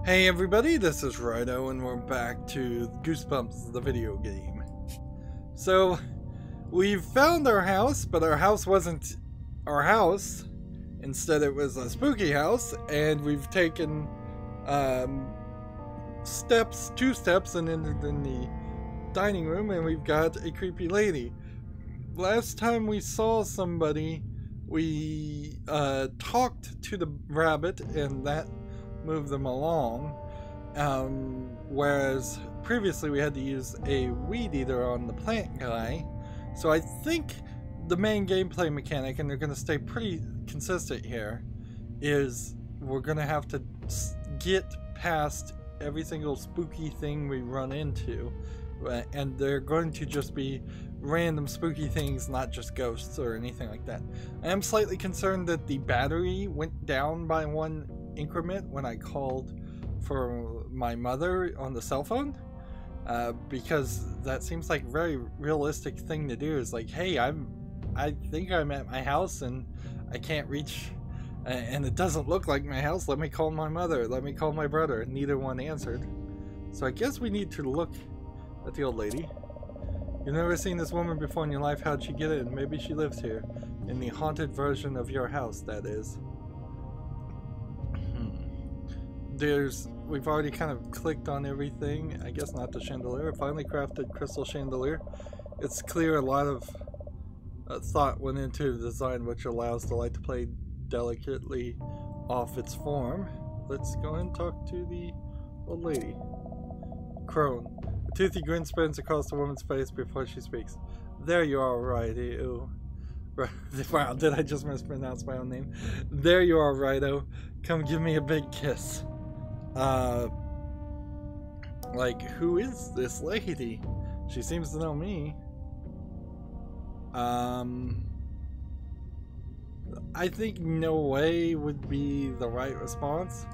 Hey everybody, this is Rydo and we're back to Goosebumps, the video game. So, we've found our house, but our house wasn't our house. Instead it was a spooky house, and we've taken two steps and entered in the dining room, and we've got a creepy lady. Last time we saw somebody, we talked to the rabbit, and that move them along, whereas previously we had to use a weed eater on the plant guy. So I think the main gameplay mechanic, and they're going to stay pretty consistent here, is we're going to have to get past every single spooky thing we run into, and they're going to just be random spooky things, not just ghosts or anything like that. I am slightly concerned that the battery went down by one increment when I called for my mother on the cell phone, because that seems like a very realistic thing to do. Is like, hey, I think I'm at my house and I can't reach, and it doesn't look like my house. Let me call my mother, let me call my brother. Neither one answered. So I guess we need to look at the old lady. You've never seen this woman before in your life. How'd she get in? Maybe she lives here, in the haunted version of your house, that is. We've already kind of clicked on everything. I guess not the chandelier. A finely crafted crystal chandelier. It's clear a lot of thought went into the design, which allows the light to play delicately off its form. Let's go and talk to the old lady. Crone. A toothy grin spreads across the woman's face before she speaks. There you are, Rydo. Wow, did I just mispronounce my own name? There you are, Rydo. Come give me a big kiss. Like, who is this lady? She seems to know me. I think no way would be the right response.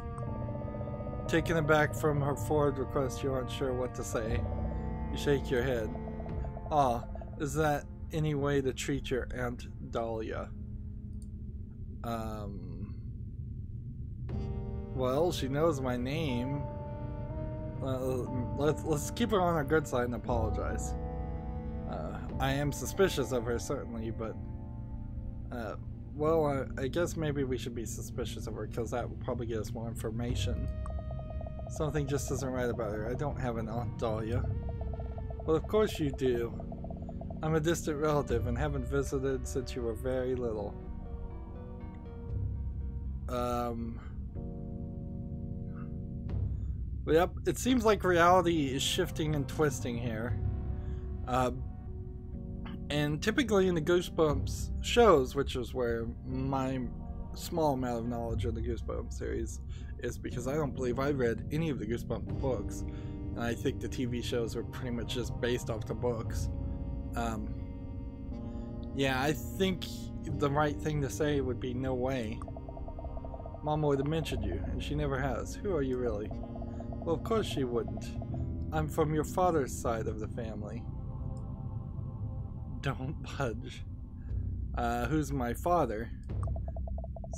Taken aback from her forward request, you aren't sure what to say. You shake your head. Ah, is that any way to treat your Aunt Dahlia? Well, she knows my name. Let's keep her on our good side and apologize. I am suspicious of her, certainly, but well, I guess maybe we should be suspicious of her, because that will probably get us more information. Something just isn't right about her. I don't have an Aunt Dahlia. Well, of course you do. I'm a distant relative and haven't visited since you were very little. Yep, it seems like reality is shifting and twisting here. And typically in the Goosebumps shows, which is where my small amount of knowledge of the Goosebumps series is, because I don't believe I read any of the Goosebumps books, and I think the TV shows are pretty much just based off the books. Yeah, I think the right thing to say would be no way. Mama would have mentioned you, and she never has. Who are you really? Well, of course she wouldn't. I'm from your father's side of the family. Don't budge. Who's my father?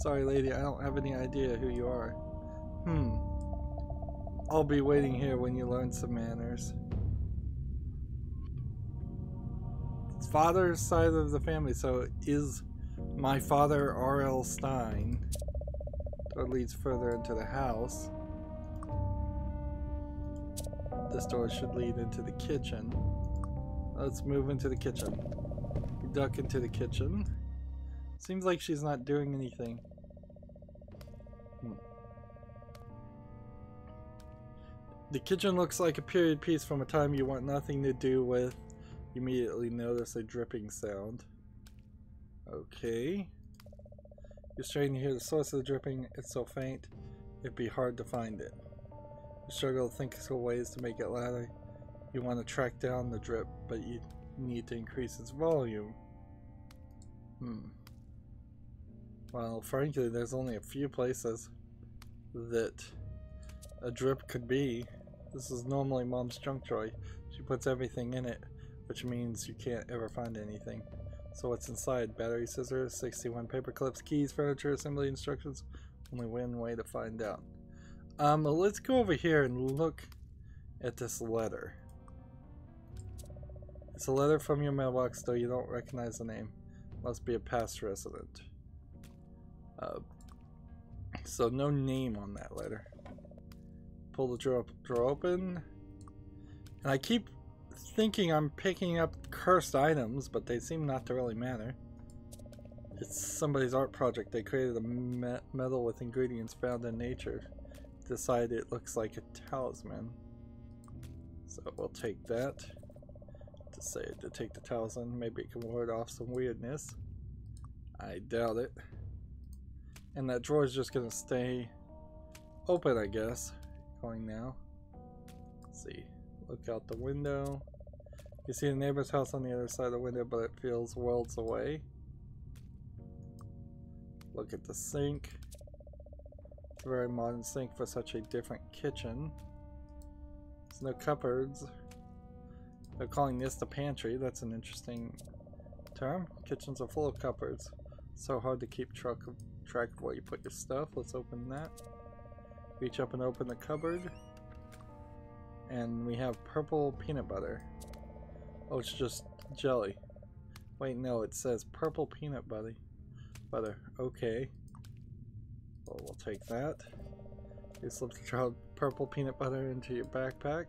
Sorry, lady, I don't have any idea who you are. I'll be waiting here when you learn some manners. It's father's side of the family, so is my father R.L. Stine? Door leads further into the house. This door should lead into the kitchen. Let's move into the kitchen. We duck into the kitchen. Seems like she's not doing anything. The kitchen looks like a period piece from a time you want nothing to do with. You immediately notice a dripping sound. Okay. You're starting to hear the source of the dripping. It's so faint, it'd be hard to find it. You struggle to think of ways to make it louder. You want to track down the drip, but you need to increase its volume. Well, frankly, there's only a few places that a drip could be. This is normally Mom's junk drawer. She puts everything in it, which means you can't ever find anything. So what's inside? Battery, scissors, 61 paper clips, keys, furniture, assembly instructions. Only one way to find out. Let's go over here and look at this letter. It's a letter from your mailbox, though you don't recognize the name. Must be a past resident. So no name on that letter. Pull the drawer open. And I keep thinking I'm picking up cursed items, but they seem not to really matter. It's somebody's art project. They created a metal with ingredients found in nature. Decide it looks like a talisman. So we'll take that. Decide to take the talisman. Maybe it can ward off some weirdness. I doubt it. And that drawer is just gonna stay open, I guess. Going now. Let's see. Look out the window. You see the neighbor's house on the other side of the window, but it feels worlds away. Look at the sink. It's a very modern sink for such a different kitchen. There's no cupboards. They're calling this the pantry. That's an interesting term. Kitchens are full of cupboards. So hard to keep track of where you put your stuff. Let's open that. Reach up and open the cupboard. And we have purple peanut butter. Oh, it's just jelly. Wait, no, it says purple peanut butter. Okay. Well, we'll take that. You slip the purple peanut butter into your backpack.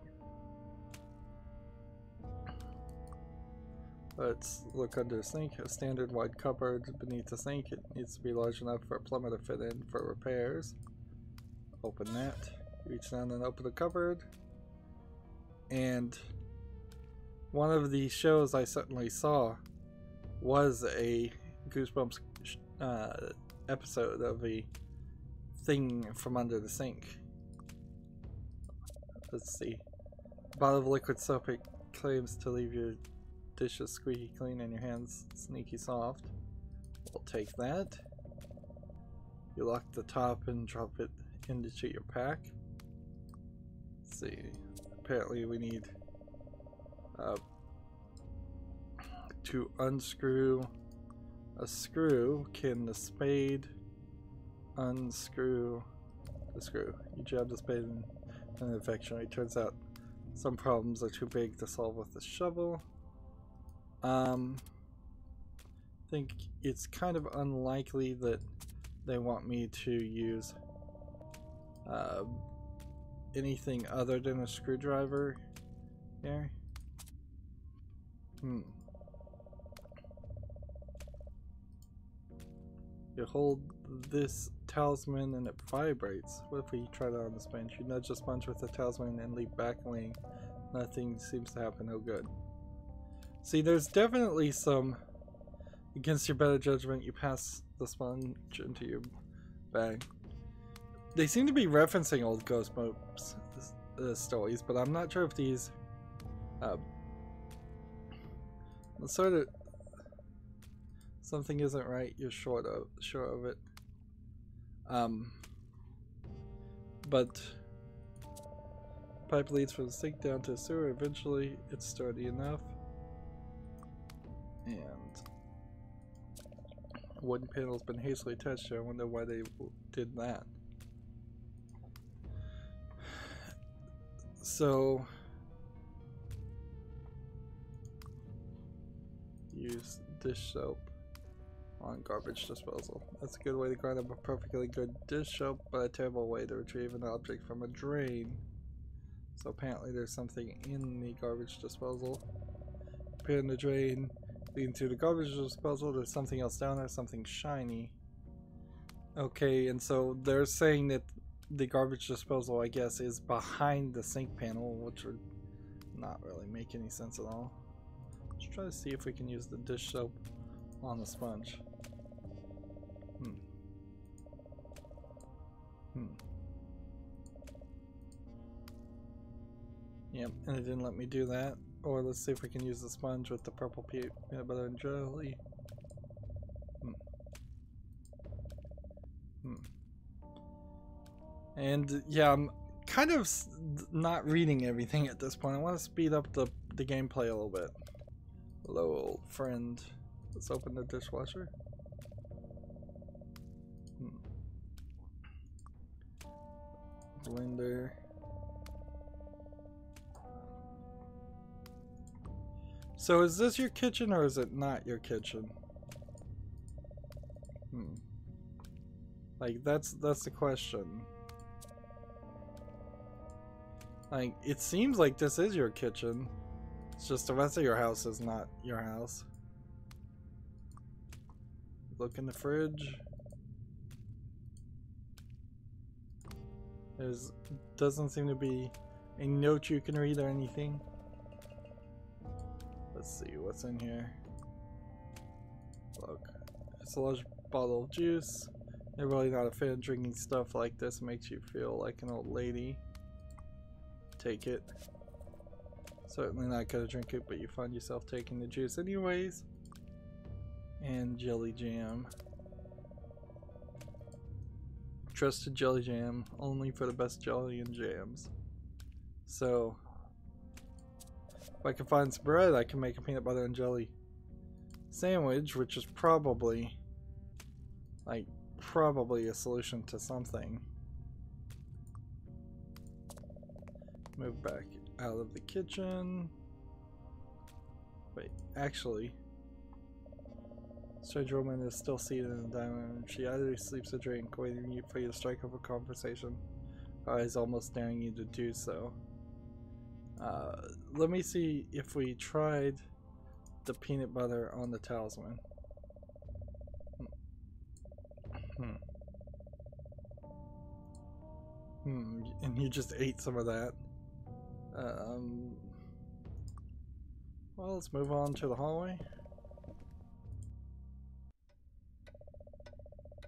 Let's look under the sink. A standard wide cupboard beneath the sink. It needs to be large enough for a plumber to fit in for repairs. Open that. Reach down and open the cupboard. And one of the shows I certainly saw was a Goosebumps episode of a thing from under the sink. Let's see. A bottle of liquid soap. It claims to leave your dishes squeaky clean and your hands sneaky soft. We'll take that. You lock the top and drop it into your pack. Let's see. Apparently we need to unscrew a screw. Can the spade unscrew the screw? You jab the spade and affectionately. It turns out some problems are too big to solve with the shovel. I think it's kind of unlikely that they want me to use anything other than a screwdriver here. You hold this talisman and it vibrates. What if we try that on the sponge? You nudge the sponge with the talisman and leap back wing. Nothing seems to happen. No good. See, there's definitely some, against your better judgment, you pass the sponge into your bag. They seem to be referencing old Goosebumps stories, but I'm not sure if these sort of something isn't right. You're sure of it. But pipe leads from the sink down to the sewer. Eventually, it's sturdy enough. And wooden panel's been hastily attached to. I wonder why they did that. So use dish soap on garbage disposal. That's a good way to grind up a perfectly good dish soap, but a terrible way to retrieve an object from a drain. So apparently there's something in the garbage disposal. Appear in the drain, leading to the garbage disposal. There's something else down there, something shiny. Okay, and so they're saying that the garbage disposal, I guess, is behind the sink panel, which would not really make any sense at all. Let's try to see if we can use the dish soap on the sponge. Yep, and it didn't let me do that. Or let's see if we can use the sponge with the purple peanut butter and jelly. And yeah, I'm kind of not reading everything at this point. I want to speed up the gameplay a little bit. Hello, old friend. Let's open the dishwasher. Blender. So is this your kitchen or is it not your kitchen? Like that's the question. Like it seems like this is your kitchen. It's just the rest of your house is not your house. Look in the fridge. There's doesn't seem to be a note you can read or anything. Let's see what's in here. Look, it's a large bottle of juice. You're really not a fan of drinking stuff like this. It makes you feel like an old lady. Take it. Certainly not gonna drink it, but you find yourself taking the juice anyways. And jelly jam. Trusted jelly jam, only for the best jelly and jams. So, if I can find some bread, I can make a peanut butter and jelly sandwich, which is probably, like, probably a solution to something. Move back out of the kitchen. Wait, actually, strange woman is still seated in the dining room. She either sleeps or drinks, waiting for you to strike up a conversation, or is almost daring you to do so. Let me see if we tried the peanut butter on the talisman. And you just ate some of that. Well, let's move on to the hallway.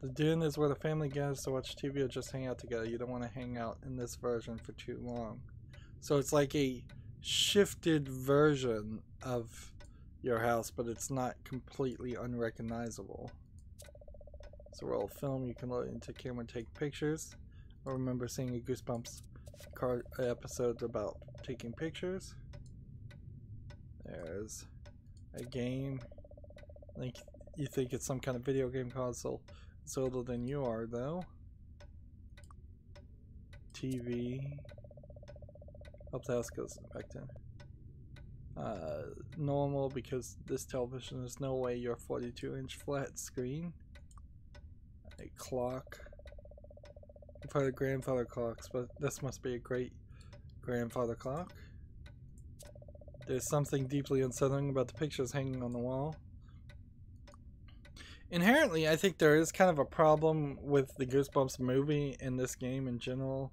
The den is where the family gathers to watch TV or just hang out together. You don't want to hang out in this version for too long. So it's like a shifted version of your house, but it's not completely unrecognizable. So roll film, you can load into camera and take pictures. I remember seeing a Goosebumps episode about taking pictures. There's a game. Like you think it's some kind of video game console. It's older than you are, though. TV. Hope the house goes back then. Normal, because this television is no way your 42-inch flat screen. A clock. You've heard of grandfather clocks, but this must be a great grandfather clock. There's something deeply unsettling about the pictures hanging on the wall. Inherently, I think there is kind of a problem with the Goosebumps movie and this game in general,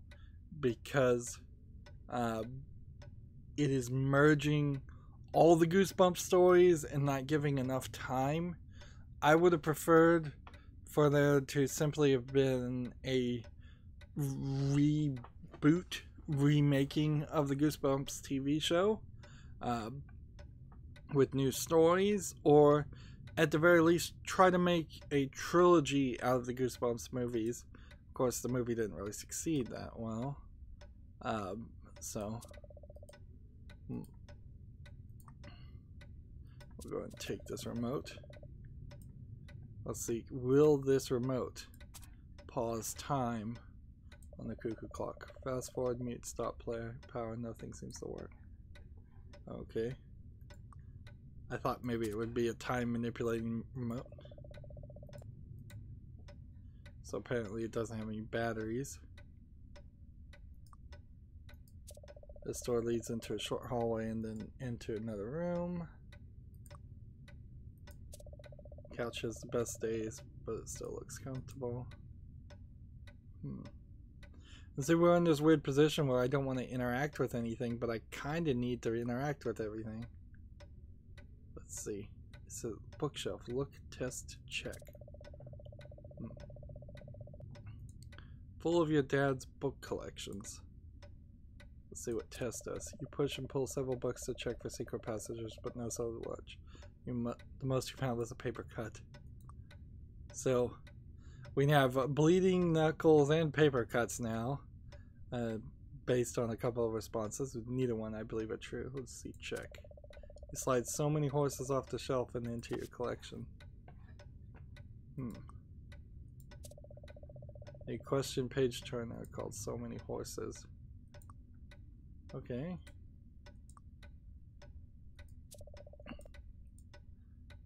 because it is merging all the Goosebumps stories and not giving enough time. I would have preferred for there to simply have been a reboot, remaking of the Goosebumps TV show with new stories, or at the very least try to make a trilogy out of the Goosebumps movies. Of course, the movie didn't really succeed that well. So we'll go ahead and take this remote. Let's see, will this remote pause time on the cuckoo clock? Fast forward, mute, stop, player, power, nothing seems to work. Okay. I thought maybe it would be a time manipulating remote. So apparently it doesn't have any batteries. This door leads into a short hallway and then into another room. Couch has the best days, but it still looks comfortable. And see, we're in this weird position where I don't want to interact with anything, but I kind of need to interact with everything. Let's see. It's a bookshelf. Look, test, check. Full of your dad's book collections. Let's see what test does. You push and pull several books to check for secret passages, but no silver watch. The most you found was a paper cut. So we have bleeding knuckles and paper cuts now, based on a couple of responses. Neither one, I believe, are true. Let's see, check. You slide so many horses off the shelf and into your collection. A question page turner called So Many Horses. Okay.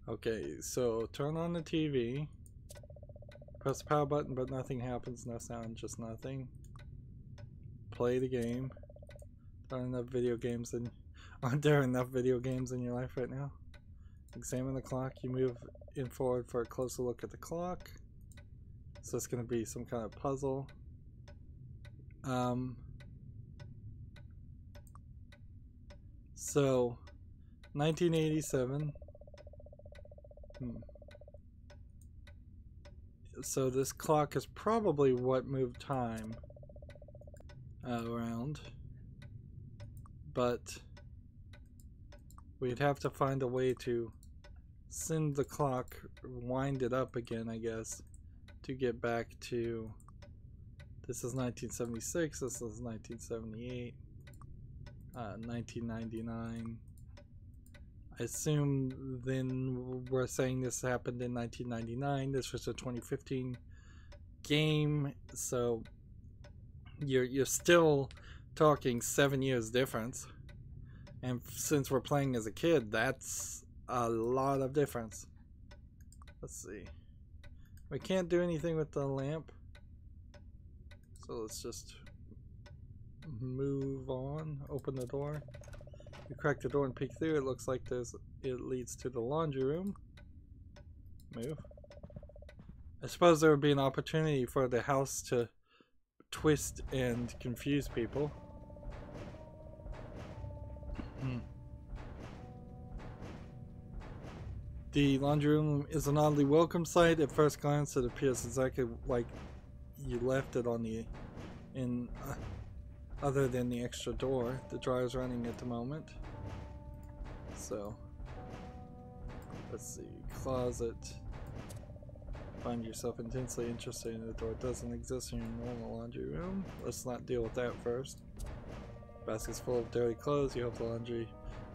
Okay, so turn on the TV. Press the power button, but nothing happens. No sound, just nothing. Play the game. Aren't there enough video games in your life right now? Examine the clock. You move in forward for a closer look at the clock. So it's going to be some kind of puzzle. So 1987. So this clock is probably what moved time around, but we'd have to find a way to send the clock, wind it up again, I guess, to get back to, this is 1976, this is 1978, 1999. I assume then we're saying this happened in 1999. This was a 2015 game, so you're still talking 7 years difference, and since we're playing as a kid, that's a lot of difference. Let's see. We can't do anything with the lamp, so let's just move on. Open the door. You crack the door and peek through. It looks like it leads to the laundry room. Move. I suppose there would be an opportunity for the house to twist and confuse people. The laundry room is an oddly welcome sight. At first glance, it appears exactly like you left it on the other than the extra door. The dryer's running at the moment. So let's see. Closet. Find yourself intensely interested in the door. It doesn't exist in your normal laundry room. Let's not deal with that first. Basket's full of dirty clothes. You hope the laundry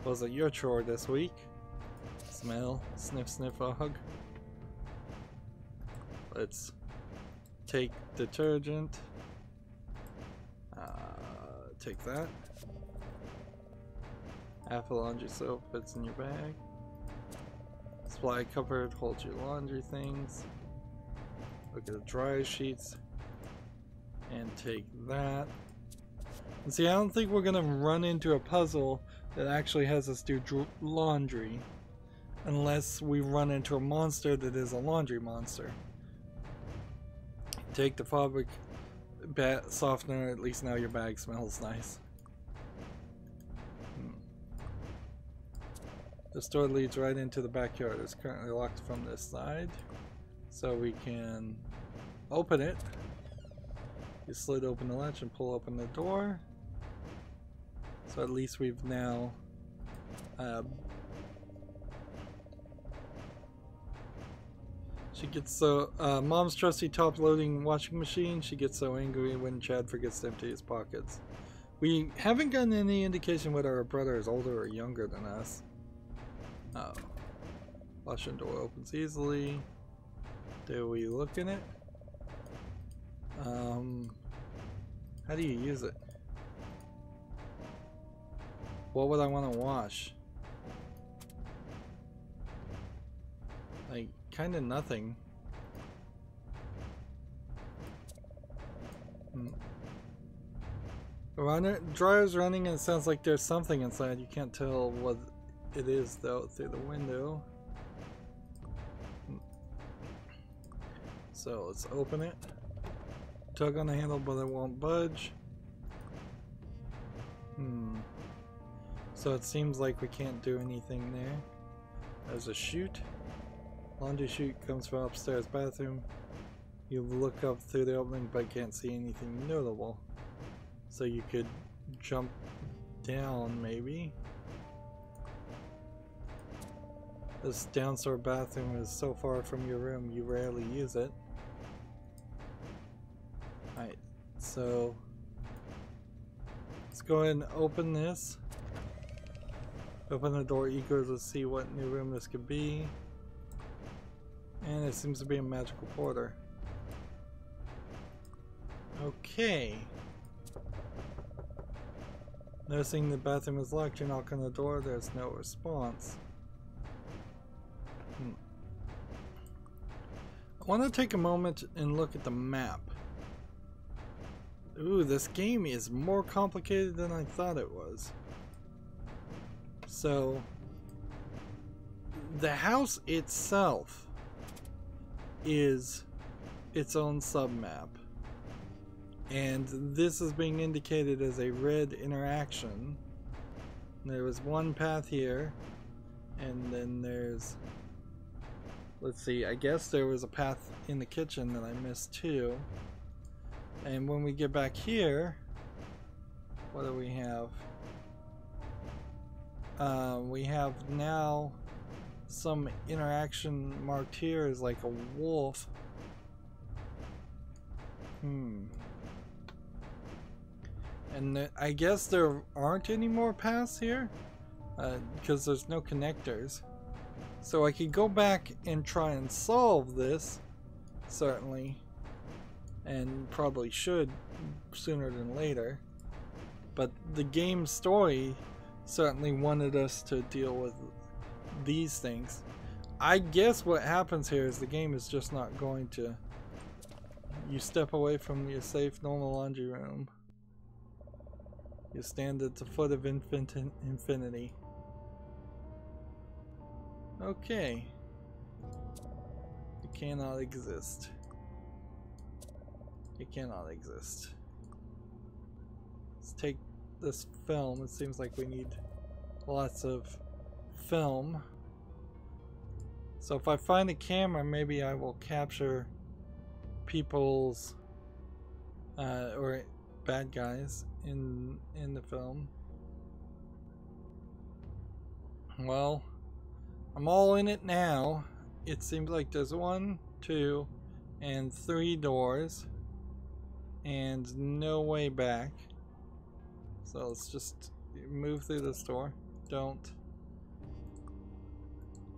wasn't your chore this week. Smell. Sniff, sniff, hug. Let's take detergent. Take that. Half a laundry soap fits in your bag. Supply cupboard holds your laundry things. Look at the dryer sheets. And take that. And see, I don't think we're gonna run into a puzzle that actually has us do laundry. Unless we run into a monster that is a laundry monster. Take the fabric softener, at least now your bag smells nice. This door leads right into the backyard. It's currently locked from this side. So we can open it. You slid open the latch and pull open the door. So at least we've now she gets so mom's trusty top-loading washing machine. She gets so angry when Chad forgets to empty his pockets. We haven't gotten any indication whether our brother is older or younger than us. Oh, washing door opens easily. Do we look in it? How do you use it? What would I want to wash? Like, kind of nothing. Dryer's running and it sounds like there's something inside. You can't tell what it is though through the window. So let's open it. Tug on the handle but it won't budge. So it seems like we can't do anything there. There's a chute. Laundry chute comes from upstairs bathroom. You look up through the opening but can't see anything notable. So you could jump down maybe. This downstairs bathroom is so far from your room you rarely use it. Alright, so let's go ahead and open this. Open the door eager to see what new room this could be. And it seems to be a magical portal. Okay. Noticing the bathroom is locked, you knock on the door, there's no response. I want to take a moment and look at the map. Ooh, this game is more complicated than I thought it was. So, the house itself is its own submap. And this is being indicated as a red interaction. There was one path here, and then there's, let's see, I guess there was a path in the kitchen that I missed too. And when we get back here, what do we have? We have now some interaction marked here as like a wolf. And I guess there aren't any more paths here because there's no connectors. So I could go back and try and solve this, certainly, and probably should sooner than later. But the game's story certainly wanted us to deal with these things. I guess what happens here is the game is just not going to... You step away from your safe normal laundry room. You stand at the foot of infinity. Okay. It cannot exist. It cannot exist. Let's take this film. It seems like we need lots of film. So if I find a camera, maybe I will capture people's or bad guys in the film. Well, I'm all in it now. It seems like there's 1, 2, and 3 doors and no way back. So let's just move through this door. Don't.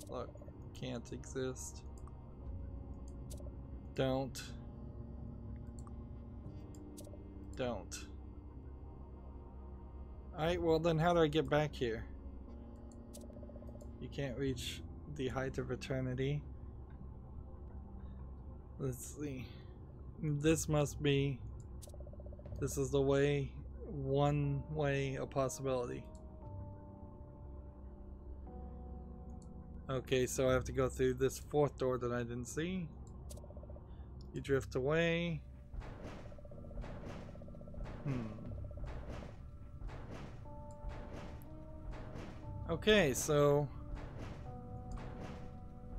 Look, can't exist. Don't. Don't. Alright, well then how do I get back here? You can't reach the height of eternity. Let's see. This must be... This is the way... One way a possibility. Okay, so I have to go through this 4th door that I didn't see. You drift away. Okay, so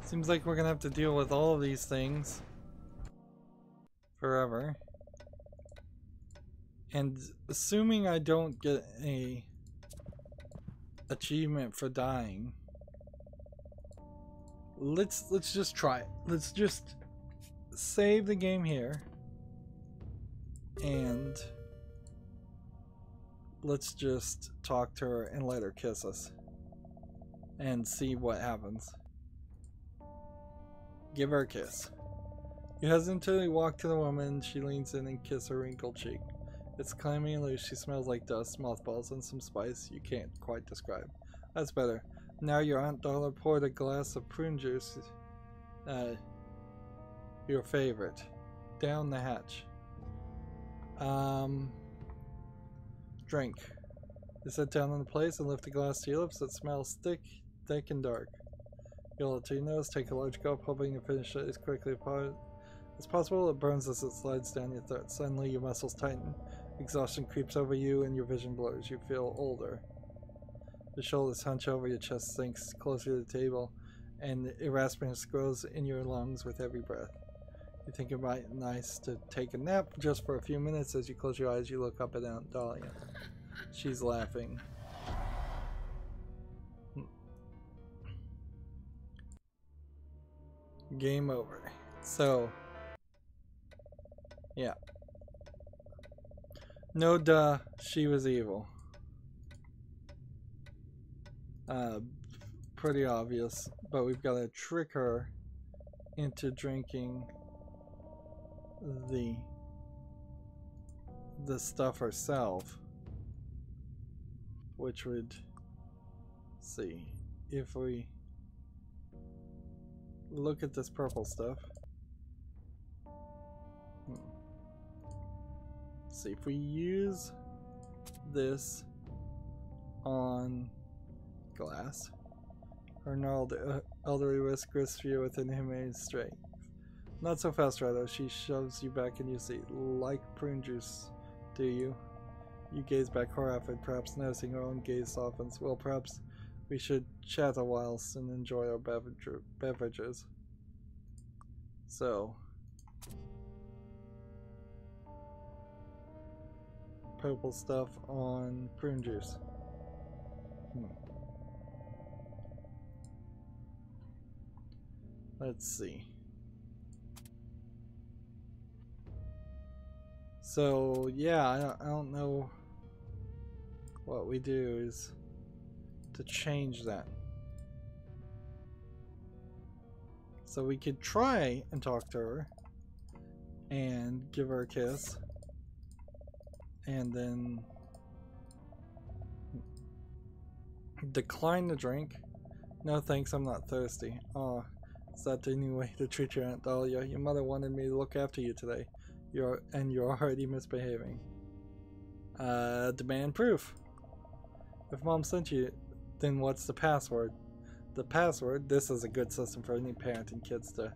seems like we're gonna have to deal with all of these things forever. And assuming I don't get a achievement for dying, let's just try it. Let's just save the game here and let's just talk to her and let her kiss us and see what happens. Give her a kiss. You hesitantly walk to the woman. She leans in and kisses her wrinkled cheek. It's clammy and loose. She smells like dust, mothballs, and some spice you can't quite describe. That's better. Now your Aunt Dollar poured a glass of prune juice. Your favorite. Down the hatch. Drink. You sit down on the place and lift a glass to your lips. It smells thick and dark. You hold it to your nose, take a large gulp, hoping to finish it as quickly as possible. It burns as it slides down your throat. Suddenly your muscles tighten. Exhaustion creeps over you and your vision blurs. You feel older. The shoulders hunch over, your chest sinks closer to the table, and irascibleness grows in your lungs with every breath. You think it might be nice to take a nap just for a few minutes. As you close your eyes, you look up at Aunt Dahlia. She's laughing. Game over. So, yeah. No duh, she was evil. Pretty obvious, but we've got to trick her into drinking the the stuff herself, which would see if we look at this purple stuff. See if we use this on glass. Her gnarled elderly wrist grits you with inhumane strength. Not so fast, Rydo. She shoves you back in your seat. Like prune juice, do you? You gaze back horrified, perhaps noticing her own gaze softens. Well, perhaps we should chat a while and enjoy our beverages. So, purple stuff on prune juice. Let's see. So yeah, I don't know what we do is to change that. So we could try and talk to her and give her a kiss and then decline the drink. No thanks, I'm not thirsty. Oh, is that the new way to treat your Aunt Dahlia? Your mother wanted me to look after you today. You're already misbehaving. Demand proof. If Mom sent you, then what's the password? The password? This is a good system for any parent and kids to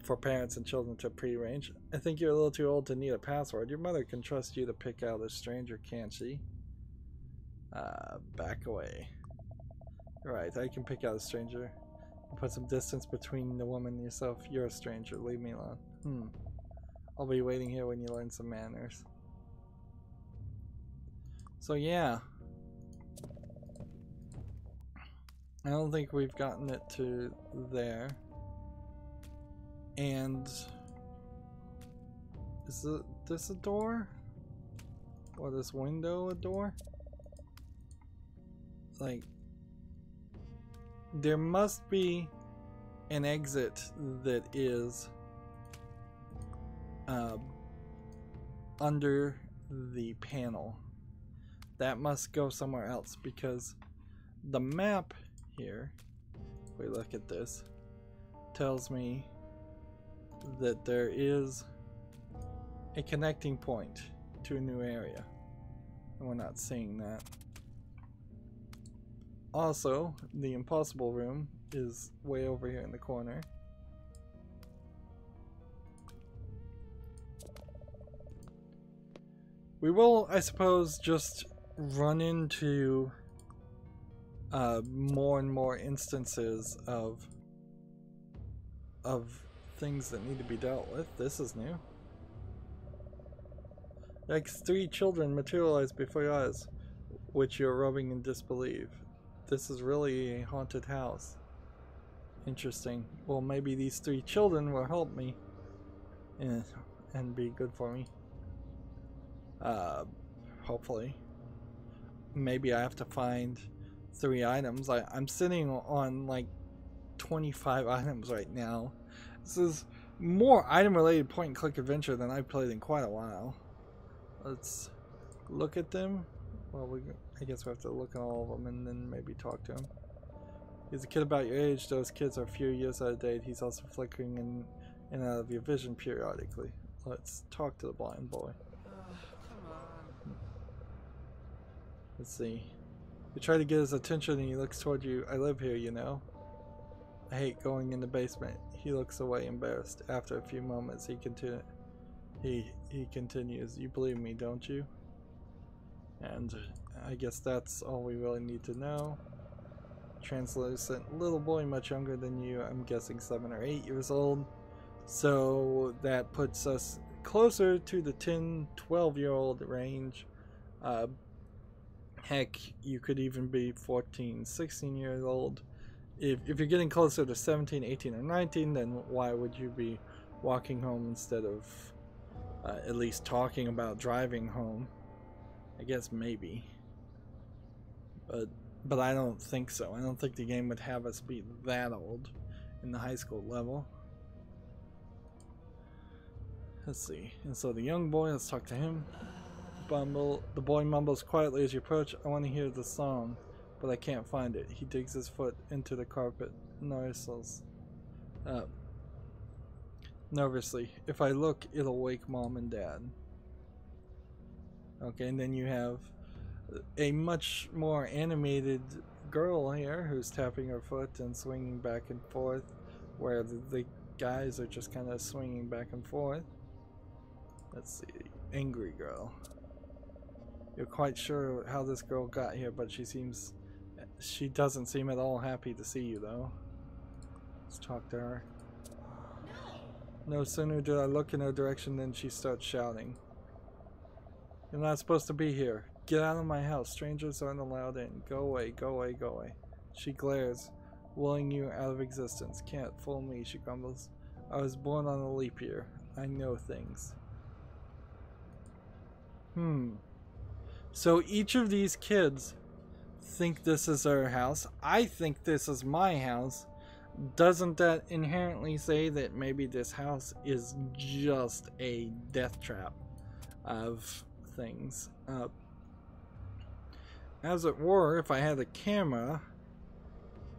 for parents and children to prearrange. I think you're a little too old to need a password. Your mother can trust you to pick out a stranger, can't she? Back away. Right, I can pick out a stranger. Put some distance between the woman and yourself. You're a stranger. Leave me alone. I'll be waiting here when you learn some manners. So yeah. I don't think we've gotten it to there. And is this a door? Or this window a door? Like, there must be an exit that is under the panel. That must go somewhere else because the map here, if we look at this, tells me that there is a connecting point to a new area, and we're not seeing that. Also, the impossible room is way over here in the corner. We will, I suppose, just run into more and more instances of things that need to be dealt with. This is new. Like 3 children materialize before your eyes, which you're rubbing in disbelief. This is really a haunted house. Interesting. Well, maybe these 3 children will help me and be good for me. Hopefully. Maybe I have to find 3 items. I'm sitting on like 25 items right now. This is more item related point and click adventure than I've played in quite a while. Let's look at them. Well, I guess we have to look at all of them and then maybe talk to him. He's a kid about your age. Those kids are a few years out of date. He's also flickering in and out of your vision periodically. Let's talk to the blind boy. Come on. Let's see. You try to get his attention and he looks toward you. I live here, you know. I hate going in the basement. He looks away embarrassed. After a few moments, he continues. You believe me, don't you? And I guess that's all we really need to know. Translucent little boy, much younger than you. I'm guessing 7 or 8 years old. So that puts us closer to the 10-12-year-old range. Heck, you could even be 14, 16 years old. If you're getting closer to 17, 18, or 19, then why would you be walking home instead of at least talking about driving home? I guess maybe. But I don't think so. I don't think the game would have us be that old in the high school level. Let's see. And so the young boy, let's talk to him. The boy mumbles quietly as you approach. I want to hear the song, but I can't find it. He digs his foot into the carpet. Nervously. If I look, it'll wake Mom and Dad. Okay, and then you have a much more animated girl here who's tapping her foot and swinging back and forth, where the guys are just kind of swinging back and forth. Let's see. Angry girl. You're quite sure how this girl got here, but she doesn't seem at all happy to see you, though. Let's talk to her. No sooner did I look in her direction than she starts shouting. You're not supposed to be here. Get out of my house. Strangers aren't allowed in. Go away, go away, go away. She glares, willing you out of existence. Can't fool me, she grumbles. I was born on a leap year. I know things. So each of these kids think this is their house. I think this is my house. Doesn't that inherently say that maybe this house is just a death trap of things? As it were, if I had a camera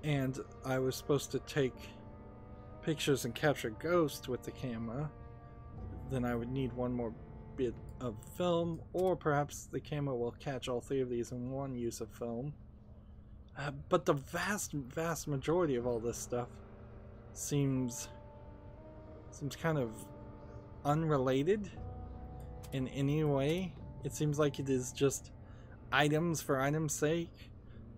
and I was supposed to take pictures and capture ghosts with the camera, then I would need one more bit of film, or perhaps the camera will catch all three of these in one use of film. But the vast majority of all this stuff seems kind of unrelated in any way. It seems like it is just items for items' sake.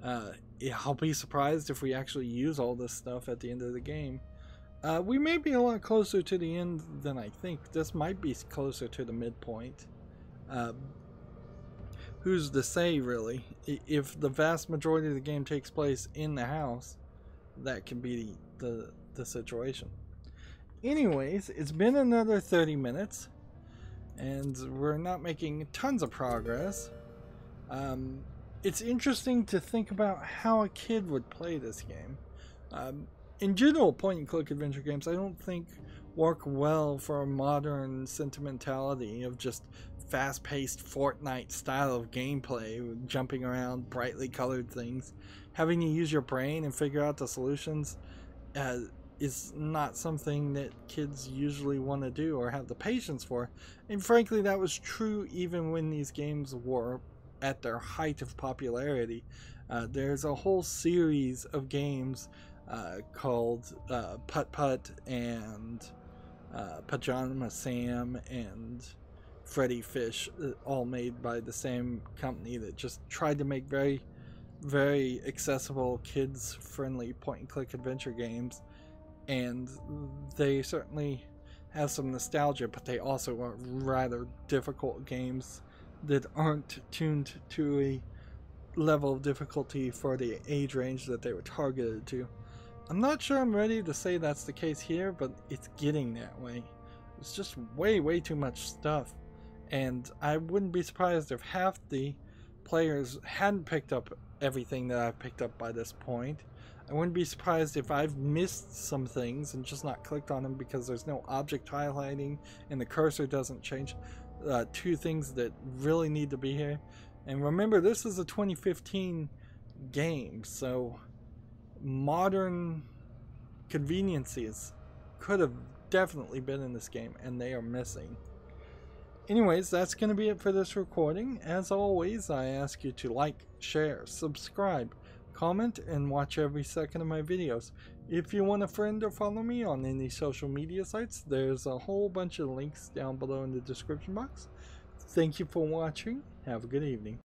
I'll be surprised if we actually use all this stuff at the end of the game. We may be a lot closer to the end than I think. This might be closer to the midpoint. Who's to say, really? If the vast majority of the game takes place in the house, that can be the situation. Anyways, it's been another 30 minutes, and we're not making tons of progress. It's interesting to think about how a kid would play this game. In general, point-and-click adventure games, I don't think work well for a modern sentimentality of just fast-paced Fortnite style of gameplay, with jumping around, brightly colored things. Having to use your brain and figure out the solutions is not something that kids usually want to do or have the patience for. And frankly, that was true even when these games were at their height of popularity. There's a whole series of games called Putt Putt and Pajama Sam and Freddy Fish, all made by the same company that just tried to make very, very accessible, kids-friendly point-and-click adventure games. And they certainly have some nostalgia, but they also are rather difficult games that aren't tuned to a level of difficulty for the age range that they were targeted to. I'm not sure I'm ready to say that's the case here, but it's getting that way. It's just way too much stuff. And I wouldn't be surprised if half the players hadn't picked up everything that I've picked up by this point. I wouldn't be surprised if I've missed some things and just not clicked on them because there's no object highlighting and the cursor doesn't change. Two things that really need to be here. And remember, this is a 2015 game, so modern conveniences could have definitely been in this game, and they are missing. Anyways, that's going to be it for this recording. As always, I ask you to like, share, subscribe, comment, and watch every second of my videos. If you want a friend or follow me on any social media sites, there's a whole bunch of links down below in the description box. Thank you for watching. Have a good evening.